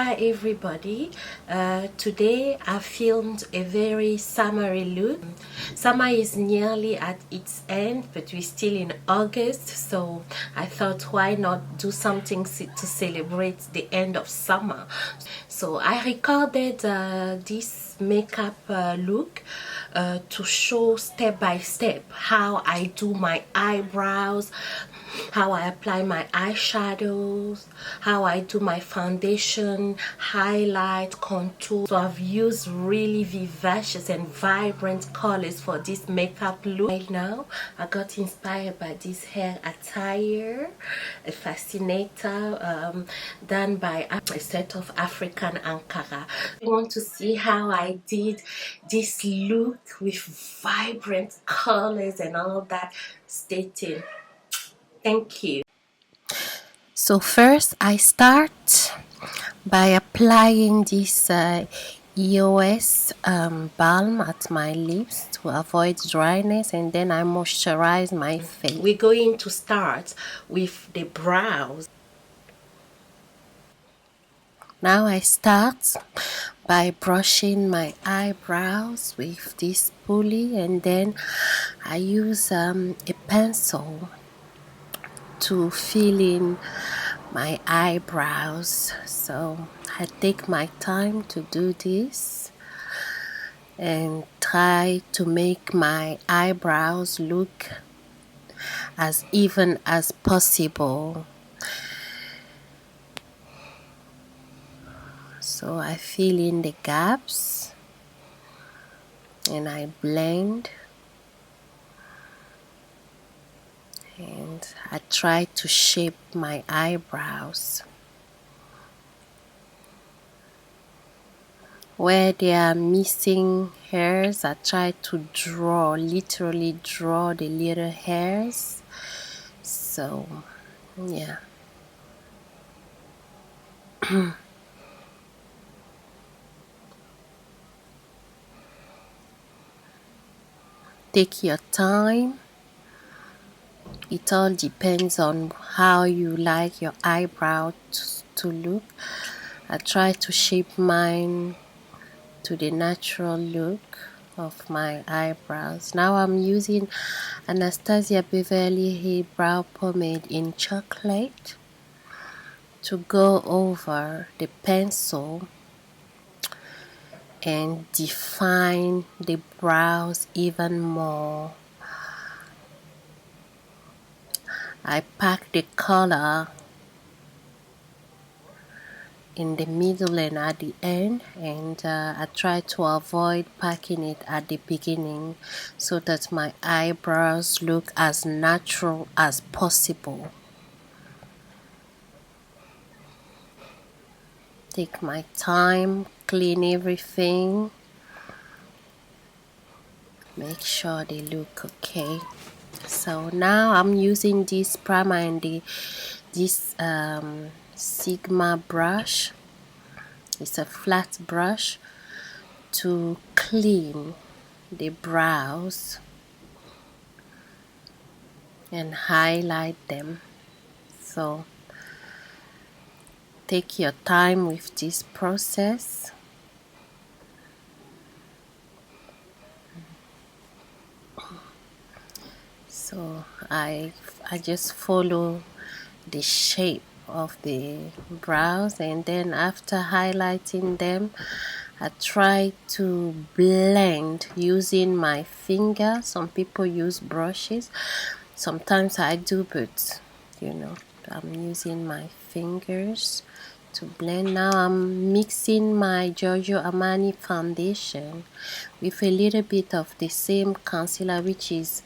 Hi everybody, today I filmed a very summery look. Summer is nearly at its end, but we're still in August, so I thought why not do something to celebrate the end of summer. So I recorded this makeup look to show step by step how I do my eyebrows, how I apply my eyeshadows, how I do my foundation, highlight, contour. So I've used really vivacious and vibrant colors for this makeup look. Right now I got inspired by this hair attire, a fascinator done by a set of African Ankara. You want to see how I did this look with vibrant colors and all that? Stay tuned. Thank you. So first I start by applying this EOS balm at my lips to avoid dryness, and then I moisturize my face. We're going to start with the brows. Now I start by brushing my eyebrows with this spoolie, and then I use a pencil to fill in my eyebrows. So I take my time to do this and try to make my eyebrows look as even as possible. So I fill in the gaps and I blend, and I try to shape my eyebrows. Where there are missing hairs, I try to draw, literally draw the little hairs. So yeah. Take your time. It all depends on how you like your eyebrow to look. I try to shape mine to the natural look of my eyebrows. Now I'm using Anastasia Beverly Hills Brow Pomade in chocolate to go over the pencil and define the brows even more. I pack the color in the middle and at the end, and I try to avoid packing it at the beginning so that my eyebrows look as natural as possible. Take my time, clean everything, make sure they look okay. So now I'm using this primer and this Sigma brush. It's a flat brush to clean the brows and highlight them. So take your time with this process. So I just follow the shape of the brows, and then after highlighting them I try to blend using my finger. Some people use brushes, sometimes I do, but you know, I'm using my fingers to blend. Now I'm mixing my Giorgio Amani foundation with a little bit of the same concealer, which is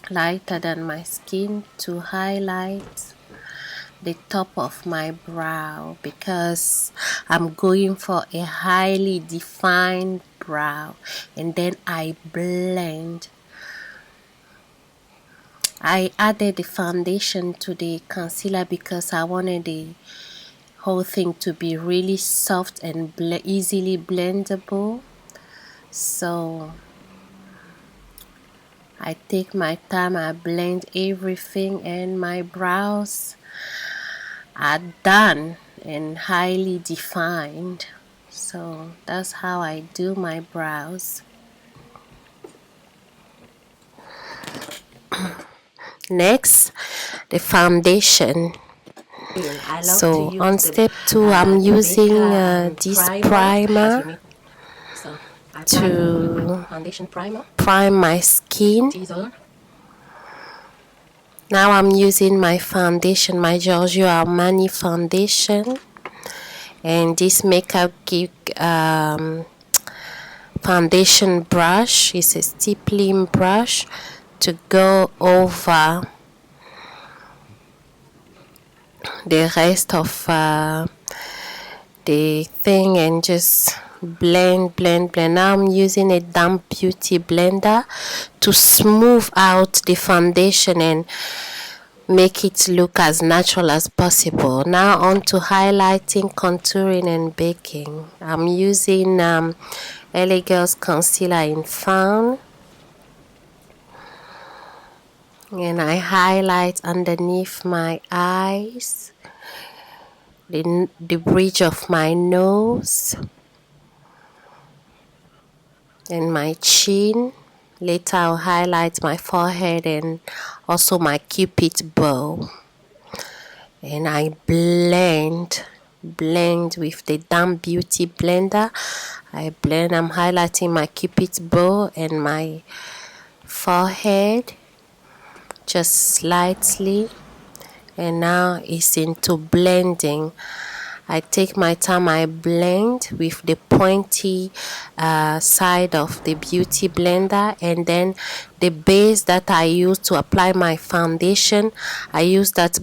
lighter than my skin, to highlight the top of my brow, because I'm going for a highly defined brow. And then I blend. I added the foundation to the concealer because I wanted the whole thing to be really soft and easily blendable. So I take my time, I blend everything, and my brows are done. and highly defined. So that's how I do my brows. Next, the foundation. So on step 2, I'm using this primer to prime my skin. Now I'm using my foundation, my Giorgio Amani foundation, and this makeup geek foundation brush is a stippling brush to go over the rest of the thing and just blend. Now I'm using a damp beauty blender to smooth out the foundation and make it look as natural as possible. Now on to highlighting, contouring and baking. I'm using LA Girls concealer in fawn, and I highlight underneath my eyes, the bridge of my nose and my chin. Later I'll highlight my forehead and also my cupid bow. And I blend with the damp beauty blender. I'm highlighting my cupid bow and my forehead just slightly, and now it's into blending. I take my time, I blend with the pointy side of the beauty blender, and then the base that I use to apply my foundation, I use that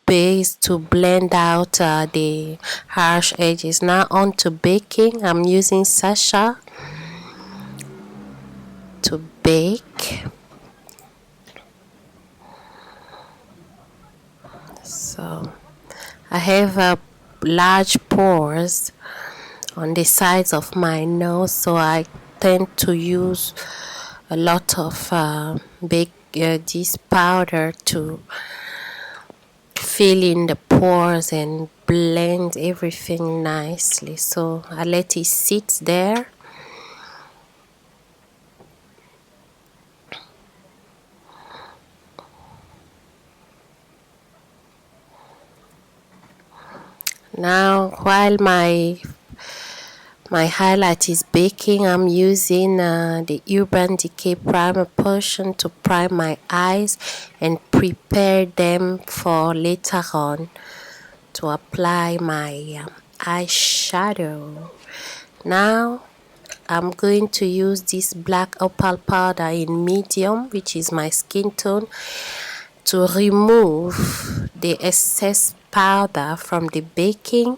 base to blend out the harsh edges. Now on to baking. I'm using SACHA to bake. So I have large pores on the sides of my nose, so I tend to use a lot of this powder to fill in the pores and blend everything nicely. So I let it sit there. Now while my highlight is baking, I'm using the Urban Decay primer potion to prime my eyes and prepare them for later on to apply my eyeshadow. Now I'm going to use this black opal powder in medium, which is my skin tone, to remove the excess powder from the baking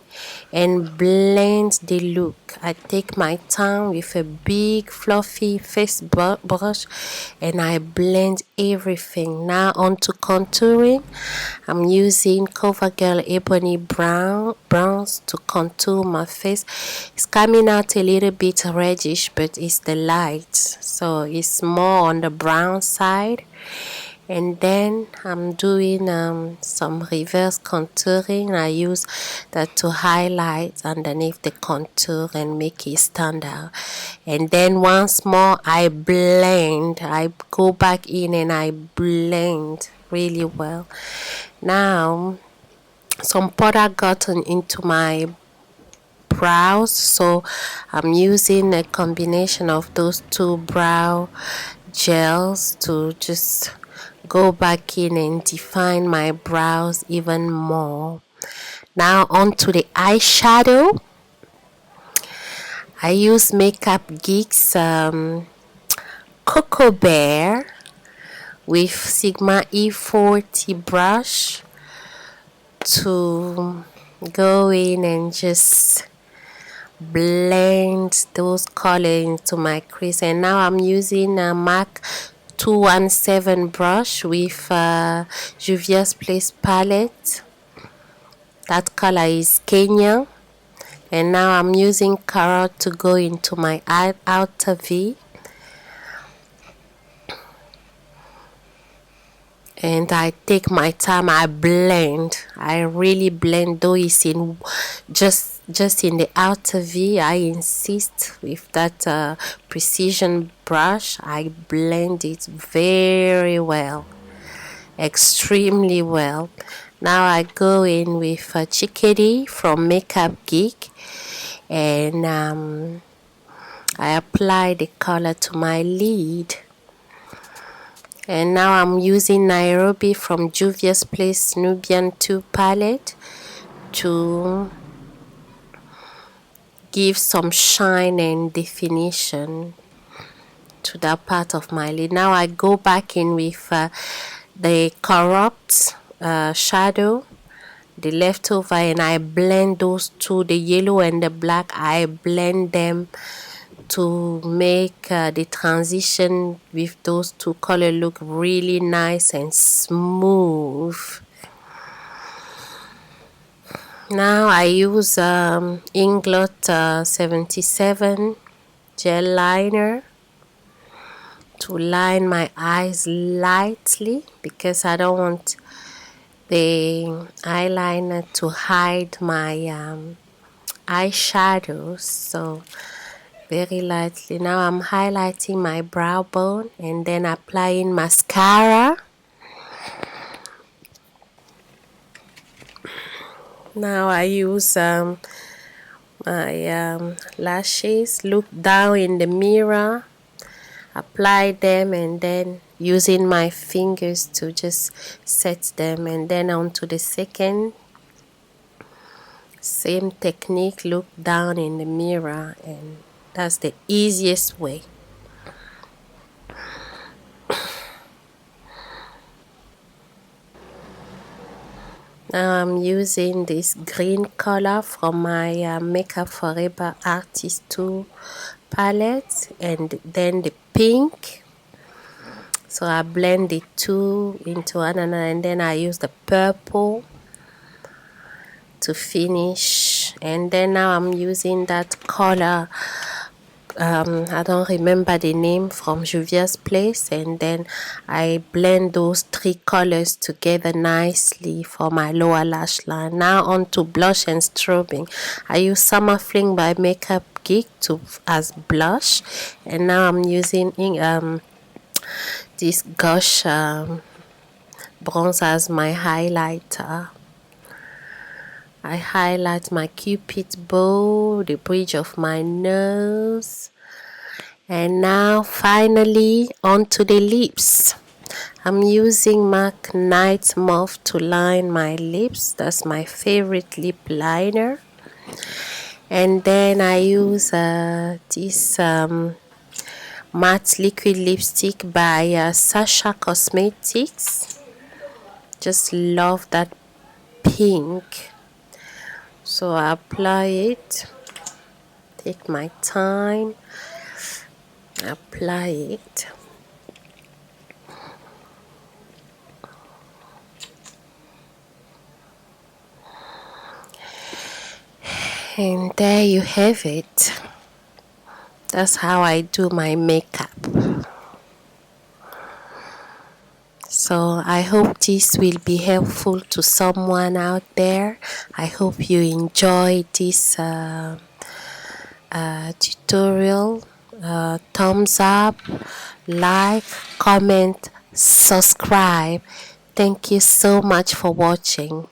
and blend the look. I take my time with a big fluffy face brush and I blend everything. Now on to contouring. I'm using CoverGirl Ebony browns to contour my face. It's coming out a little bit reddish, but it's the light, so it's more on the brown side. And then I'm doing some reverse contouring. I use that to highlight underneath the contour and make it stand out. And then once more I blend. I go back in and I blend really well. Now some powder gotten into my brows, so I'm using a combination of those two brow gels to just go back in and define my brows even more. Now on to the eyeshadow. I use Makeup Geek's Cocoa Bear with Sigma E40 brush to go in and just blend those colors into my crease. And now I'm using a MAC 217 brush with JUVIAS Place palette. That color is Kenya. And now I'm using Carrot to go into my outer V. and I take my time. I blend. I really blend, though it's in just in the outer V. I insist with that precision brush. I blend it very well, extremely well. Now I go in with CHIKADEE from Makeup Geek, and I apply the color to my lid. And now I'm using Nairobi from Juvia's Place Nubian 2 palette to give some shine and definition to that part of my lid. Now I go back in with the corrupt shadow, the leftover, and I blend those two, the yellow and the black. I blend them to make the transition with those two colors look really nice and smooth. Now I use INGLOT 77 gel liner to line my eyes lightly, because I don't want the eyeliner to hide my eyeshadows. So very lightly. Now I'm highlighting my brow bone and then applying mascara. Now I use my lashes. Look down in the mirror, apply them, and then using my fingers to just set them, and then onto the second. Same technique, look down in the mirror, and that's the easiest way. Now I'm using this green color from my Makeup Forever Artist 2 palette, and then the pink. So I blend the two into one another, and then I use the purple to finish. And then now I'm using that color, I don't remember the name, from Juvia's Place, and then I blend those three colors together nicely for my lower lash line. Now on to blush and strobing. I use Summer Fling by Makeup Geek as blush, and now I'm using this Gush bronzer as my highlighter. I highlight my cupid's bow, the bridge of my nose, and now finally onto the lips. I'm using MAC Night Mauve to line my lips. That's my favorite lip liner. And then I use this matte liquid lipstick by SACHA Cosmetics. Just love that pink. So I apply it, take my time, apply it. And there you have it. That's how I do my makeup. So I hope this will be helpful to someone out there. I hope you enjoy this tutorial. Thumbs up, like, comment, subscribe. Thank you so much for watching.